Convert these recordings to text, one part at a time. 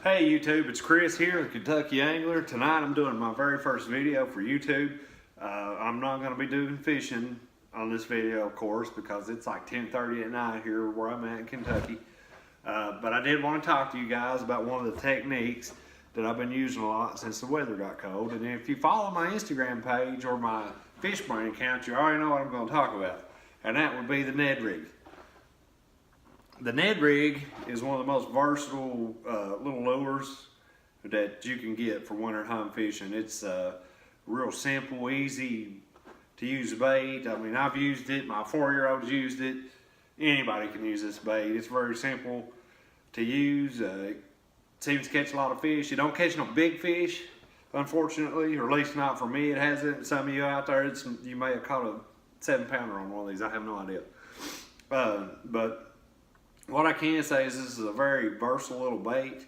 Hey YouTube, it's Chris here, the Kentucky Angler. Tonight I'm doing my very first video for YouTube. I'm not going to be doing fishing on this video, of course, because it's like 10:30 at night here where I'm at in Kentucky. But I did want to talk to you guys about one of the techniques that I've been using a lot since the weather got cold. And if you follow my Instagram page or my Fish Brain account, you already know what I'm going to talk about. And that would be the Ned Rig. The Ned Rig is one of the most versatile little lures that you can get for wintertime fishing. It's real simple, easy to use bait. I mean, I've used it, my 4-year-old's used it. Anybody can use this bait. It's very simple to use. It seems to catch a lot of fish. You don't catch no big fish, unfortunately, or at least not for me. It hasn't. Some of you out there, you may have caught a 7-pounder on one of these. I have no idea. But what I can say is this is a very versatile little bait.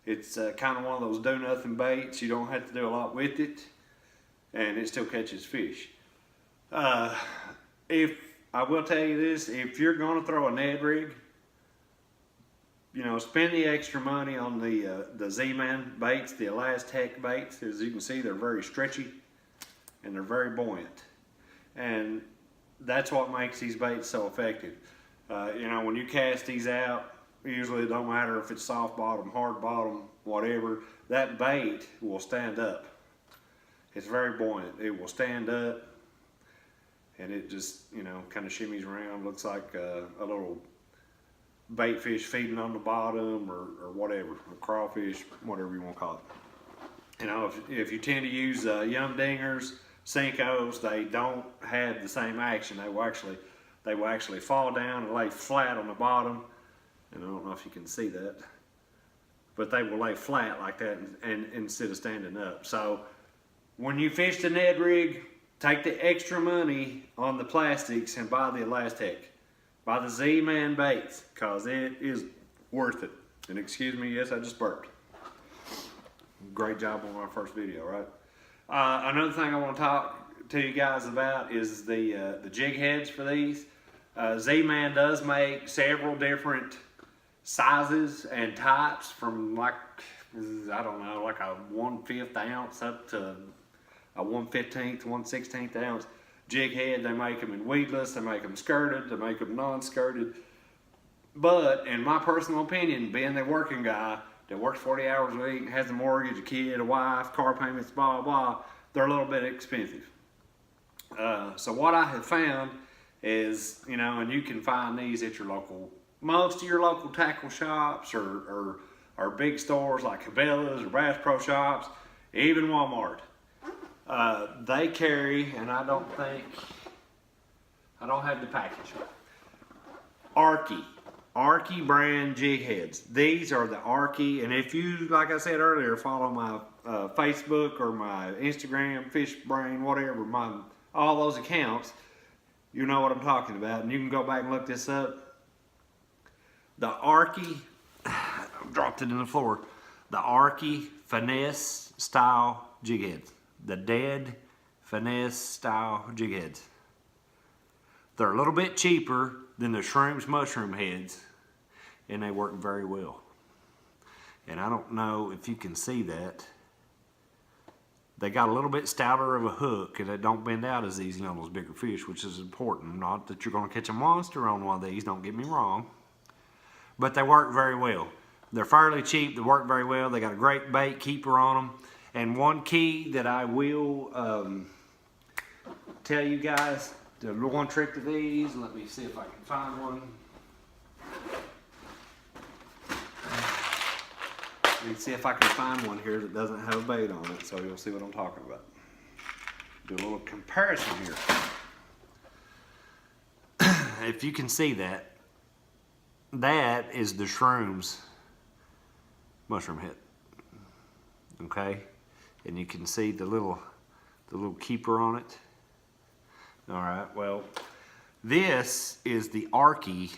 It's kind of one of those do-nothing baits. You don't have to do a lot with it, and it still catches fish. If I will tell you this, if you're going to throw a Ned Rig, you know, spend the extra money on the Z-Man baits, the Elastec baits. As you can see, they're very stretchy and they're very buoyant, and that's what makes these baits so effective. You know, when you cast these out, usually it don't matter if it's soft bottom, hard bottom, whatever, that bait will stand up. It's very buoyant. It will stand up, and it just, you know, kind of shimmies around. Looks like a little bait fish feeding on the bottom, or whatever, a crawfish, whatever you want to call it. You know, if you tend to use young dingers, Senkos, they don't have the same action. They will actually fall down and lay flat on the bottom. And I don't know if you can see that, but they will lay flat like that and instead of standing up. So when you fish the Ned Rig, take the extra money on the plastics and buy the Elastec. Buy the Z-Man baits, because it is worth it. And excuse me, yes, I just burped. Great job on my first video, right? Another thing I want to talk to you guys about is the jig heads for these. Z-Man does make several different sizes and types, from like, I don't know, like a 1/5 ounce up to a 1/15, 1/16 ounce jig head. They make them in weedless, they make them skirted, they make them non-skirted. But in my personal opinion, being the working guy that works 40 hours a week, has a mortgage, a kid, a wife, car payments, blah, blah, they're a little bit expensive. So what I have found is, you know, and you can find these at your local, most of your local tackle shops or big stores like Cabela's or Bass Pro Shops, even Walmart. They carry, and I don't have the package, Arky brand jig heads. These are the Arky, and if you, like I said earlier, follow my Facebook or my Instagram, Fish Brain, whatever, all those accounts, you know what I'm talking about, and you can go back and look this up. The Arky, I dropped it in the floor, the Arky finesse style jig heads. The dead finesse style jig heads. They're a little bit cheaper than the Shroom's mushroom heads, and they work very well. And I don't know if you can see that. They got a little bit stouter of a hook, and they don't bend out as easy on those bigger fish, which is important. Not that you're going to catch a monster on one of these, don't get me wrong. But they work very well. They're fairly cheap, they work very well. They got a great bait keeper on them. And one key that I will tell you guys, the one trick to these, let me see if I can find one. Let me see if I can find one here that doesn't have a bait on it, so you'll see what I'm talking about. Do a little comparison here. If you can see that, that is the Shroom's mushroom head. Okay? And you can see the little keeper on it. All right, well, this is the Arky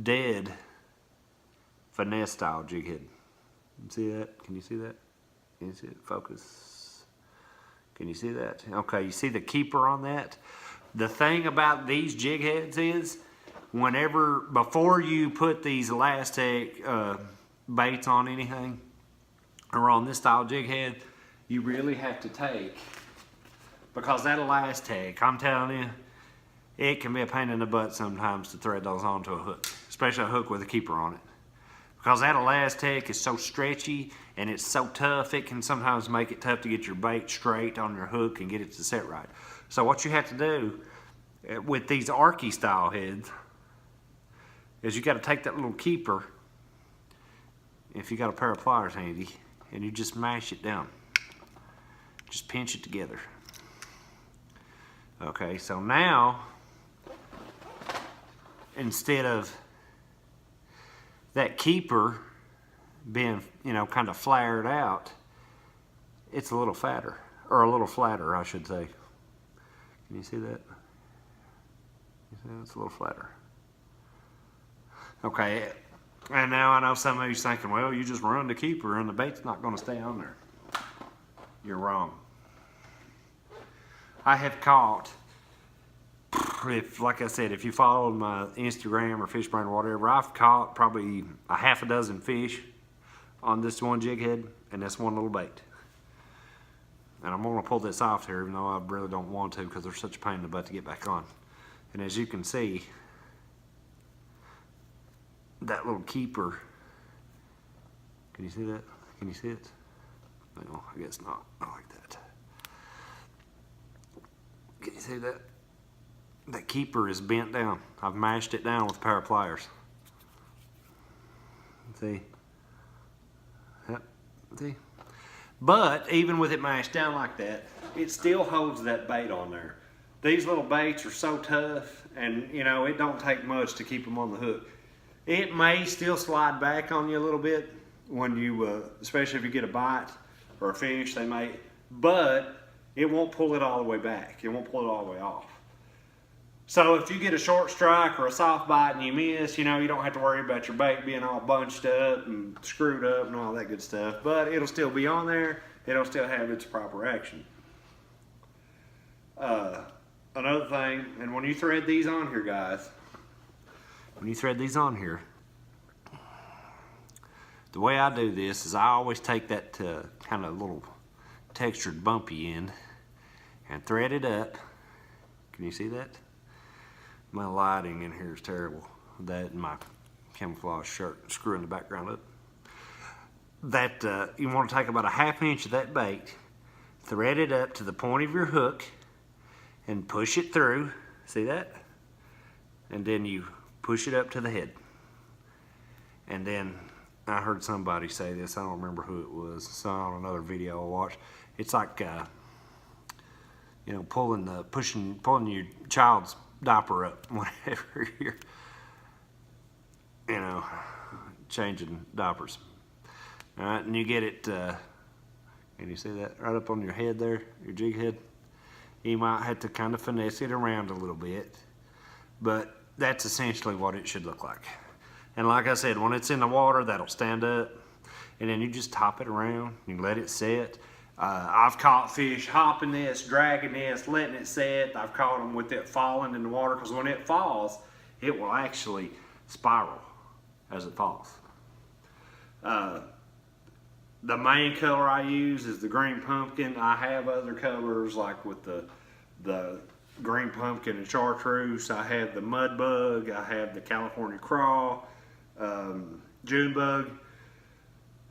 dead finesse style jig head. See that? Can you see that? Can you see it? Focus. Can you see that? Okay, you see the keeper on that? The thing about these jig heads is, before you put these Elastec baits on anything, or on this style jig head, you really have to take, because that elastic, I'm telling you, it can be a pain in the butt sometimes to thread those onto a hook, especially a hook with a keeper on it. Because that elastic is so stretchy and it's so tough, it can sometimes make it tough to get your bait straight on your hook and get it to set right. So what you have to do with these Arky style heads is you got to take that little keeper, if you got a pair of pliers handy, and you just mash it down. Just pinch it together. Okay, so now, instead of that keeper being, you know, kind of flared out, it's a little fatter, or a little flatter, I should say. Can you see that? You see, it's a little flatter. Okay, and now I know some of you thinking, well, you just run the keeper and the bait's not going to stay on there. You're wrong. I have caught, if, like I said, if you followed my Instagram or Fish Brain or whatever, I've caught probably a half a dozen fish on this one jig head and this one little bait. And I'm going to pull this off here, even though I really don't want to, because they're such a pain in the butt to get back on. And as you can see, that little keeper, can you see that? Can you see it? No, I guess not. I like that. Can you see that? That keeper is bent down. I've mashed it down with a pair of pliers. See? Yep. See? But even with it mashed down like that, it still holds that bait on there. These little baits are so tough, and you know, it don't take much to keep them on the hook. It may still slide back on you a little bit when you, especially if you get a bite or a fish, they may, but it won't pull it all the way back. It won't pull it all the way off. So if you get a short strike or a soft bite and you miss, you know, you don't have to worry about your bait being all bunched up and screwed up and all that good stuff. But it'll still be on there. It'll still have its proper action. Another thing, and when you thread these on here, guys, when you thread these on here, the way I do this is I always take that kind of little textured bumpy end and thread it up. Can you see that? My lighting in here is terrible. That and my camouflage shirt screwing the background up. That you want to take about a ½ inch of that bait, thread it up to the point of your hook, and push it through. See that? And then you push it up to the head. And then I heard somebody say this. I don't remember who it was. It's on another video I watched. It's like you know, pulling your child's diaper up whenever you're, you know, changing diapers. All right, and you get it, can you see that right up on your head there, your jig head? You might have to kind of finesse it around a little bit, but that's essentially what it should look like. And like I said, when it's in the water, that'll stand up, and then you just top it around, you let it set. I've caught fish hopping this, dragging this, letting it set. I've caught them with it falling in the water, because when it falls, it will actually spiral as it falls. The main color I use is the green pumpkin. I have other colors like with the green pumpkin and chartreuse. I have the mud bug. I have the California craw, June bug.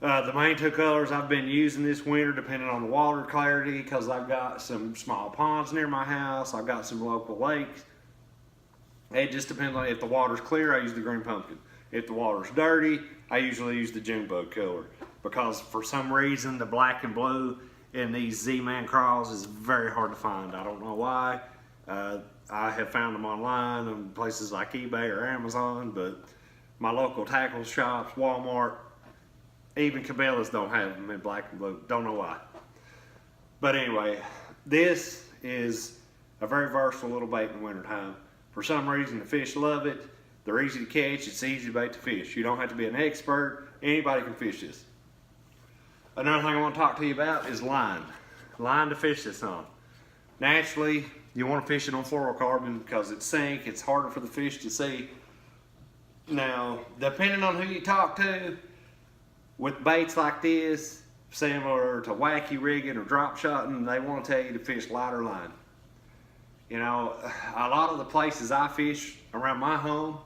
The main two colors I've been using this winter, depending on the water clarity, because I've got some small ponds near my house. I've got some local lakes. It just depends on if the water's clear, I use the green pumpkin. If the water's dirty, I usually use the June bug color, because for some reason the black and blue in these Z-Man craws is very hard to find. I don't know why. I have found them online on places like eBay or Amazon, but my local tackle shops, Walmart, even Cabela's don't have them in black and blue. Don't know why. But anyway, this is a very versatile little bait in the wintertime. For some reason, the fish love it. They're easy to catch. It's easy bait to fish. You don't have to be an expert. Anybody can fish this. Another thing I want to talk to you about is line. Line to fish this on. Naturally, you want to fish it on fluorocarbon because it's sink. It's harder for the fish to see. Now, depending on who you talk to, with baits like this, similar to wacky rigging or drop shotting, they want to tell you to fish lighter line. You know, a lot of the places I fish around my home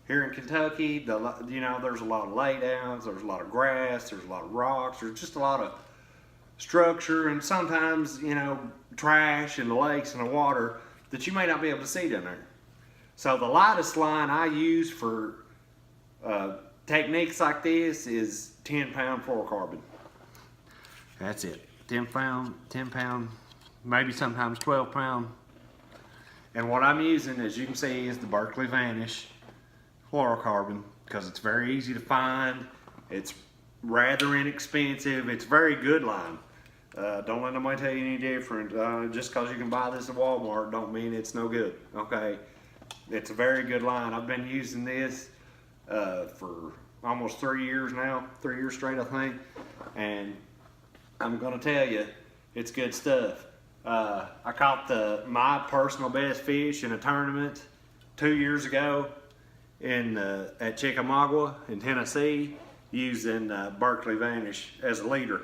here in Kentucky, you know, there's a lot of laydowns, there's a lot of grass, there's a lot of rocks, there's just a lot of structure, and sometimes, you know, trash in the lakes and the water that you may not be able to see down there. So the lightest line I use for techniques like this is 10-pound fluorocarbon. That's it. 10 pound, maybe sometimes 12-pound. And what I'm using, as you can see, is the Berkeley Vanish fluorocarbon, because it's very easy to find. It's rather inexpensive. It's very good line. Don't let nobody tell you any different. Just because you can buy this at Walmart don't mean it's no good. Okay, it's a very good line. I've been using this for almost 3 years now, 3 years straight, I think. And I'm gonna tell you, it's good stuff. I caught my personal best fish in a tournament 2 years ago at Chickamauga in Tennessee, using Berkeley Vanish as a leader.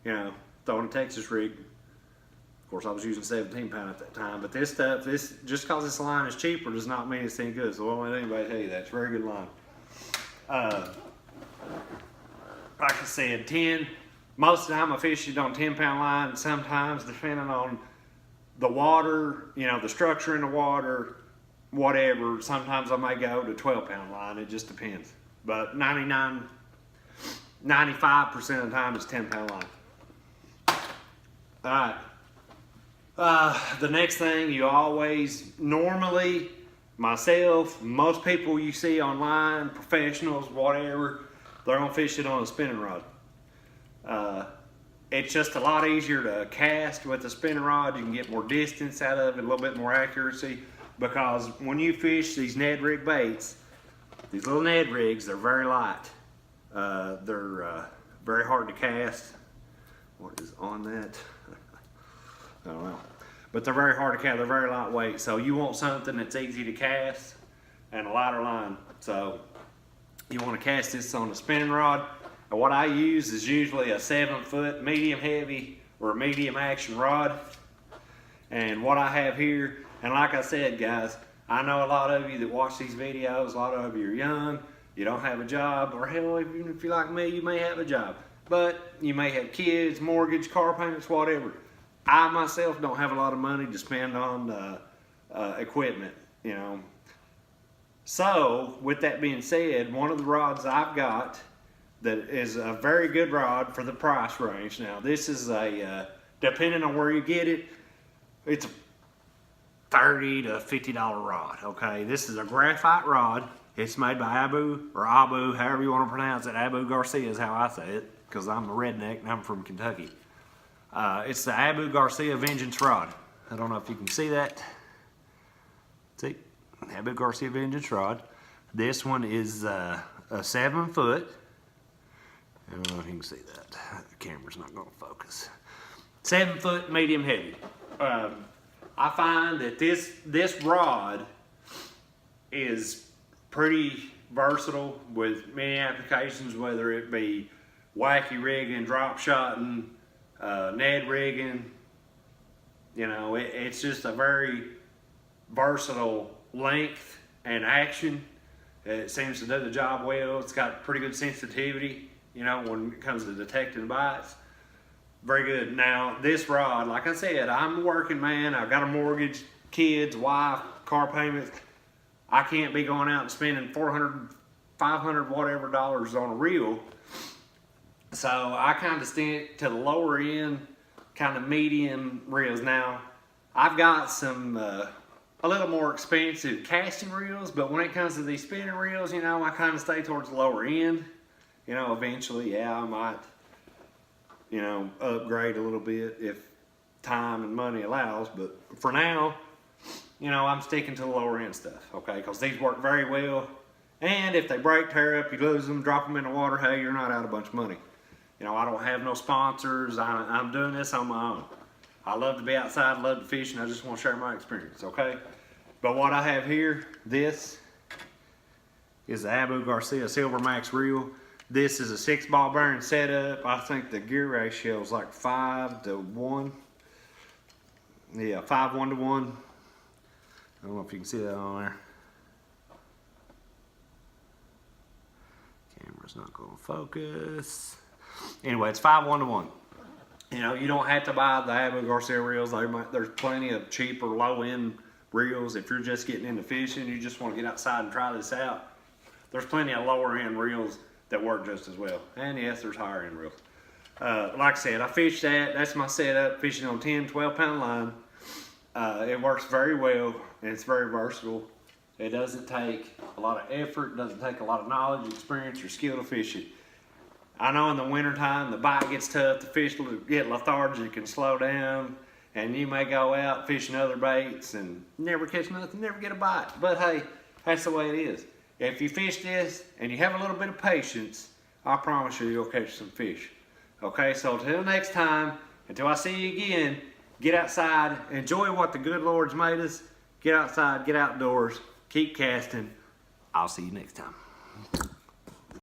You know, throwing a Texas rig. Of course, I was using 17-pound at that time, but this stuff, just because this line is cheaper does not mean it's any good. So I won't let anybody tell you that. It's a very good line. Like I said, most of the time I fish it on 10-pound line, and sometimes depending on the water, you know, the structure in the water, whatever, sometimes I may go to 12-pound line. It just depends. But 95% of the time it's 10-pound line. All right. The next thing you always, normally, myself, most people you see online, professionals, whatever, they're gonna fish it on a spinning rod. It's just a lot easier to cast with a spinning rod. You can get more distance out of it, a little bit more accuracy, because when you fish these Ned Rig baits, these little Ned Rigs, they're very light. They're very hard to cast. What is on that? I don't know. But they're very hard to cast. They're very lightweight. So you want something that's easy to cast and a lighter line. So you want to cast this on a spinning rod. And what I use is usually a 7-foot medium heavy or a medium action rod. And what I have here, and like I said, guys, I know a lot of you that watch these videos, a lot of you are young, you don't have a job, or hell, even if you're like me, you may have a job. But you may have kids, mortgage, car payments, whatever. I myself don't have a lot of money to spend on equipment, you know. So, with that being said, one of the rods I've got that is a very good rod for the price range. Now, this is depending on where you get it, it's a $30 to $50 rod, okay? This is a graphite rod. It's made by Abu, however you want to pronounce it. Abu Garcia is how I say it, because I'm a redneck and I'm from Kentucky. It's the Abu Garcia Vengeance rod. I don't know if you can see that. See, Abu Garcia Vengeance rod. This one is a 7-foot. I don't know if you can see that. The camera's not going to focus. 7-foot medium heavy. I find that this rod is pretty versatile with many applications, whether it be wacky rigging, drop shotting, Ned rigging. You know, it's just a very versatile length and action. It seems to do the job well. It's got pretty good sensitivity, you know, when it comes to detecting bites. Very good. Now, this rod, like I said, I'm a working man. I've got a mortgage, kids, wife, car payments. I can't be going out and spending $400, $500, whatever dollars on a reel. So I kind of stick to the lower end, kind of medium reels. Now, I've got some a little more expensive casting reels, but when it comes to these spinning reels, you know, I kind of stay towards the lower end. You know, eventually, yeah, I might, you know, upgrade a little bit if time and money allows. But for now, you know, I'm sticking to the lower end stuff, okay? Because these work very well. And if they break, tear up, you lose them, drop them in the water, hey, you're not out a bunch of money. You know, I don't have no sponsors. I'm doing this on my own. I love to be outside, love to fish, and I just want to share my experience, okay? But what I have here, this is the Abu Garcia Silver Max reel. This is a 6-ball bearing setup. I think the gear ratio is like 5 to 1. Yeah, 5:1 to 1. I don't know if you can see that on there. Camera's not going to focus. Anyway, it's 5:1 to 1. You know, you don't have to buy the Abu Garcia reels. There's plenty of cheaper, low-end reels. If you're just getting into fishing, you just want to get outside and try this out. There's plenty of lower-end reels that work just as well. And yes, there's higher-end reels. Like I said, I fish that. That's my setup, fishing on 10, 12-pound line. It works very well, and it's very versatile. It doesn't take a lot of effort, doesn't take a lot of knowledge, experience, or skill to fish it. I know in the wintertime, the bite gets tough, the fish get lethargic and slow down, and you may go out fishing other baits and never catch nothing, never get a bite. But hey, that's the way it is. If you fish this and you have a little bit of patience, I promise you, you'll catch some fish. Okay, so until next time, until I see you again, get outside, enjoy what the good Lord's made us. Get outside, get outdoors, keep casting. I'll see you next time.